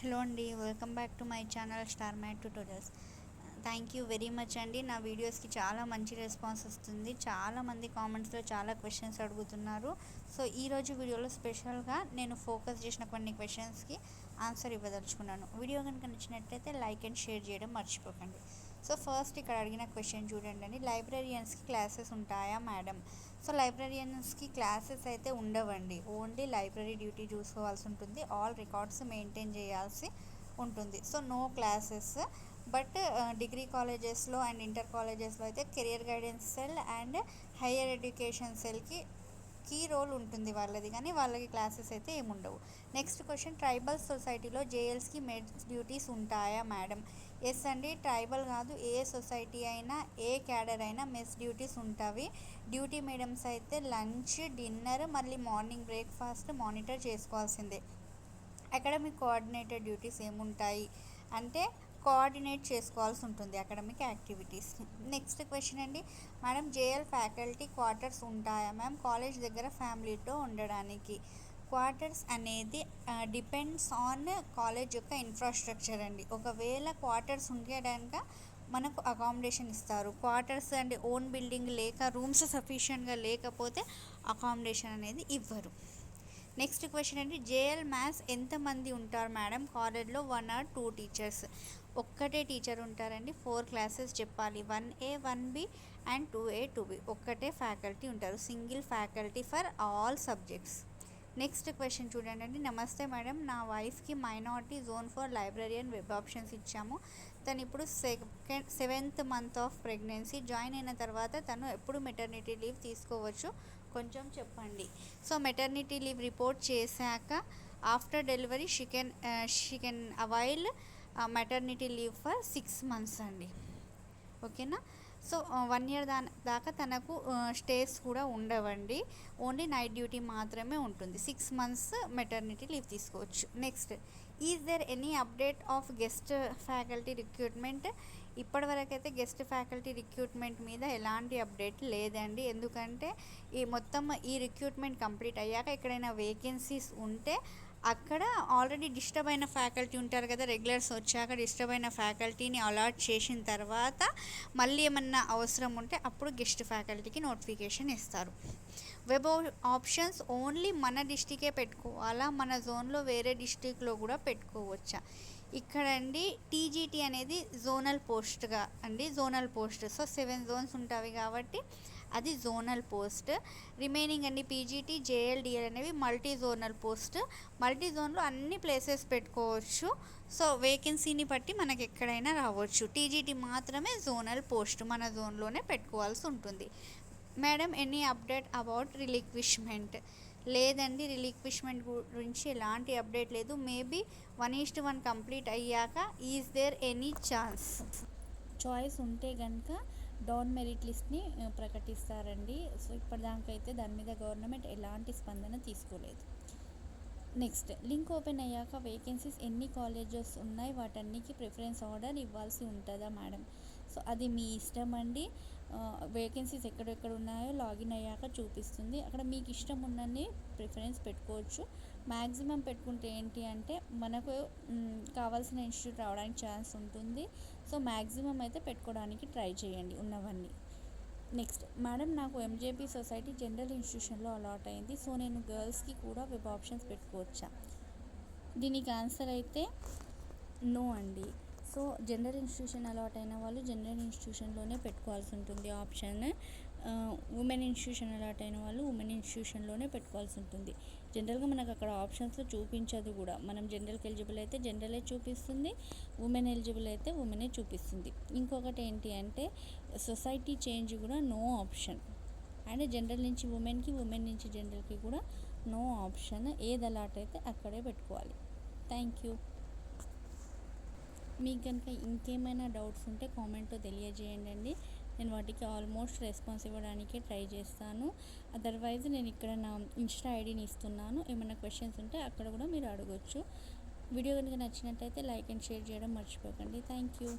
Hello అండి, welcome back to my channel star math tutorials. Thank you very much అండి. నా వీడియోస్కి చాలా మంచి రెస్పాన్స్ వస్తుంది. చాలామంది కామెంట్స్లో చాలా క్వశ్చన్స్ అడుగుతున్నారు. సో ఈరోజు వీడియోలో స్పెషల్గా నేను ఫోకస్ చేసిన కొన్ని క్వశ్చన్స్కి ఆన్సర్ ఇవ్వదలుచుకున్నాను. వీడియో కనుక నచ్చినట్లయితే లైక్ అండ్ షేర్ చేయడం మర్చిపోకండి. సో ఫస్ట్ ఇక్కడ అడిగిన క్వశ్చన్ చూడండి అండి, లైబ్రరియన్స్కి క్లాసెస్ ఉంటాయా మేడం? సో లైబ్రరియన్స్కి క్లాసెస్ అయితే ఉండవండి. ఓన్లీ లైబ్రరీ డ్యూటీ చూసుకోవాల్సి ఉంటుంది. ఆల్ రికార్డ్స్ మెయింటైన్ చేయాల్సి ఉంటుంది. So no classes. But degree కాలేజెస్లో అండ్ ఇంటర్ కాలేజెస్లో అయితే career guidance cell and higher education సెల్కి కీ రోల్ ఉంటుంది వాళ్ళది, కానీ వాళ్ళకి క్లాసెస్ అయితే ఏముండవు. నెక్స్ట్ క్వశ్చన్, ట్రైబల్ సొసైటీలో జేఎల్స్కి మెడ్స్ డ్యూటీస్ ఉంటాయా మేడం? ఎస్ అండి, ట్రైబల్ కాదు, ఏ సొసైటీ అయినా ఏ క్యాడర్ అయినా మెస్ డ్యూటీస్ ఉంటాయి. డ్యూటీ మేడమ్స్ అయితే లంచ్, డిన్నర్, మళ్ళీ మార్నింగ్ బ్రేక్ఫాస్ట్ మానిటర్ చేసుకోవాల్సిందే. అకాడమిక్ కోఆర్డినేటర్ డ్యూటీస్ ఏముంటాయి అంటే కోఆర్డినేట్ చేసుకోవాల్సి ఉంటుంది అకాడమిక్ యాక్టివిటీస్ని. నెక్స్ట్ క్వశ్చన్ అండి, మేడం జేఎల్ ఫ్యాకల్టీ క్వార్టర్స్ ఉంటాయా మ్యామ్ కాలేజ్ దగ్గర ఫ్యామిలీతో ఉండడానికి? క్వార్టర్స్ అనేది డిపెండ్స్ ఆన్ కాలేజ్ యొక్క ఇన్ఫ్రాస్ట్రక్చర్ అండి. ఒకవేళ క్వార్టర్స్ ఉండడానికి మనకు అకామిడేషన్ ఇస్తారు. క్వార్టర్స్ అండ్ ఓన్ బిల్డింగ్ లేక రూమ్స్ సఫిషియెంట్గా లేకపోతే అకామిడేషన్ అనేది ఇవ్వరు. నెక్స్ట్ క్వశ్చన్ అండి, జేఎల్ మ్యాథ్స్ ఎంతమంది ఉంటారు మేడం కాలేజ్లో? 1 or 2 టీచర్స్. ఒక్కటే టీచర్ ఉంటారండి. 4 క్లాసెస్ చెప్పాలి. 1A 1B and 2A 2B. ఒక్కటే ఫ్యాకల్టీ ఉంటారు. Single faculty for all subjects. Next question చూడండి అండి, నమస్తే మేడం, నా వైఫ్కి minority zone 4 librarian web options ఇచ్చాము. తను ఇప్పుడు 7th month of pregnancy. Join అయిన తర్వాత తను ఎప్పుడు మెటర్నిటీ లీవ్ తీసుకోవచ్చు కొంచెం చెప్పండి. సో మెటర్నిటీ లీవ్ రిపోర్ట్ చేశాక after delivery she can avail maternity leave for 6 months అండి. ఓకేనా? సో 1 year దాకా తనకు స్టేస్ కూడా ఉండవండి. ఓన్లీ నైట్ డ్యూటీ మాత్రమే ఉంటుంది. 6 months మెటర్నిటీ లీవ్ తీసుకోవచ్చు. Next, is there any update of guest faculty recruitment? ఇప్పటివరకు అయితే గెస్ట్ ఫ్యాకల్టీ రిక్రూట్మెంట్ మీద ఎలాంటి అప్డేట్ లేదండి. ఎందుకంటే ఈ రిక్రూట్మెంట్ కంప్లీట్ అయ్యాక ఎక్కడైనా వేకెన్సీస్ ఉంటే అక్కడ ఆల్రెడీ డిస్టర్బ్ అయిన ఫ్యాకల్టీ ఉంటారు కదా, రెగ్యులర్స్ వచ్చాక డిస్టర్బ్ అయిన ఫ్యాకల్టీని అలాట్ చేసిన తర్వాత మళ్ళీ ఏమన్నా అవసరం ఉంటే అప్పుడు గెస్ట్ ఫ్యాకల్టీకి నోటిఫికేషన్ ఇస్తారు. వెబ్ ఆప్షన్స్ ఓన్లీ మన డిస్టికే పెట్టుకోవాలా, మన జోన్లో వేరే డిస్టిక్లో కూడా పెట్టుకోవచ్చా? ఇక్కడ అండి టీజీటీ అనేది జోనల్ పోస్ట్గా అండి, జోనల్ పోస్ట్. సో 7 zones ఉంటాయి కాబట్టి అది జోనల్ పోస్ట్. రిమైనింగ్ అండి పీజీటీ, జేఎల్డిఎల్ అనేవి మల్టీ జోనల్ పోస్ట్. మల్టీ జోన్లో అన్ని ప్లేసెస్ పెట్టుకోవచ్చు. సో వేకెన్సీని బట్టి మనకి ఎక్కడైనా రావచ్చు. టీజీటీ మాత్రమే జోనల్ పోస్ట్, మన జోన్లోనే పెట్టుకోవాల్సి ఉంటుంది. Madam any update about relinquishment? లేదండి, రిలిక్విష్మెంట్ గురించి ఎలాంటి అప్డేట్ లేదు. మేబీ 1:1 కంప్లీట్ అయ్యాక ఈజ్ దేర్ ఎనీ చాయిస్ ఉంటే కనుక డౌన్ మెరిట్ లిస్ట్ని ప్రకటిస్తారండి. సో ఇప్పటిదాకైతే దాని మీద గవర్నమెంట్ ఎలాంటి స్పందన తీసుకోలేదు. నెక్స్ట్, లింక్ ఓపెన్ అయ్యాక వేకెన్సీస్ ఎన్ని కాలేజెస్ ఉన్నాయి వాటన్నికి ప్రిఫరెన్స్ ఆర్డర్ ఇవ్వాల్సి ఉంటుందా మేడం? సో అది మీ ఇష్టం అండి. వేకెన్సీస్ ఎక్కడెక్కడ ఉన్నాయో లాగిన్ అయ్యాక చూపిస్తుంది. అక్కడ మీకు ఇష్టం ఉన్నన్ని ప్రిఫరెన్స్ పెట్టుకోవచ్చు. మ్యాక్సిమం పెట్టుకుంటే ఏంటి అంటే మనకు కావాల్సిన ఇన్స్టిట్యూట్ రావడానికి ఛాన్స్ ఉంటుంది. సో మ్యాక్సిమం అయితే పెట్టుకోవడానికి ట్రై చేయండి ఉన్నవన్నీ. నెక్స్ట్, మేడం నాకు ఎంజేపీ సొసైటీ జనరల్ ఇన్స్టిట్యూషన్లో అలాట్ అయింది. సో నేను గర్ల్స్కి కూడా వెబ్ ఆప్షన్స్ పెట్టుకోవచ్చా? దీనికి ఆన్సర్ అయితే నో అండి. సో జనరల్ ఇన్స్టిట్యూషన్ అలాట్ అయిన వాళ్ళు జనరల్ ఇన్స్టిట్యూషన్లోనే పెట్టుకోవాల్సి ఉంటుంది ఆప్షన్. ఉమెన్ ఇన్స్టిట్యూషన్ అలాట్ అయిన వాళ్ళు ఉమెన్ ఇన్స్టిట్యూషన్లోనే పెట్టుకోవాల్సి ఉంటుంది. జనరల్గా మనకు అక్కడ ఆప్షన్స్లో చూపించదు కూడా. మనం జనరల్కి ఎలిజిబుల్ అయితే జనరలే చూపిస్తుంది, ఉమెన్ ఎలిజిబుల్ అయితే ఉమెనే చూపిస్తుంది. ఇంకొకటి ఏంటి అంటే సొసైటీ చేంజ్ కూడా నో ఆప్షన్. అండ్ జనరల్ నుంచి ఉమెన్కి, ఉమెన్ నుంచి జనరల్కి కూడా నో ఆప్షన్. ఏది అలాట్ అయితే అక్కడే పెట్టుకోవాలి. Thank you. మీకు కనుక ఇంకేమైనా డౌట్స్ ఉంటే కామెంట్లో తెలియజేయండి అండి. నేను వాటికి ఆల్మోస్ట్ రెస్పాన్స్ ఇవ్వడానికి ట్రై చేస్తాను. అదర్వైజ్ నేను ఇక్కడ నా ఇన్స్టా ఐడిని ఇస్తున్నాను. ఏమైనా క్వశ్చన్స్ ఉంటే అక్కడ కూడా మీరు అడగొచ్చు. వీడియో కనుక నచ్చినట్టయితే లైక్ అండ్ షేర్ చేయడం మర్చిపోకండి. Thank you.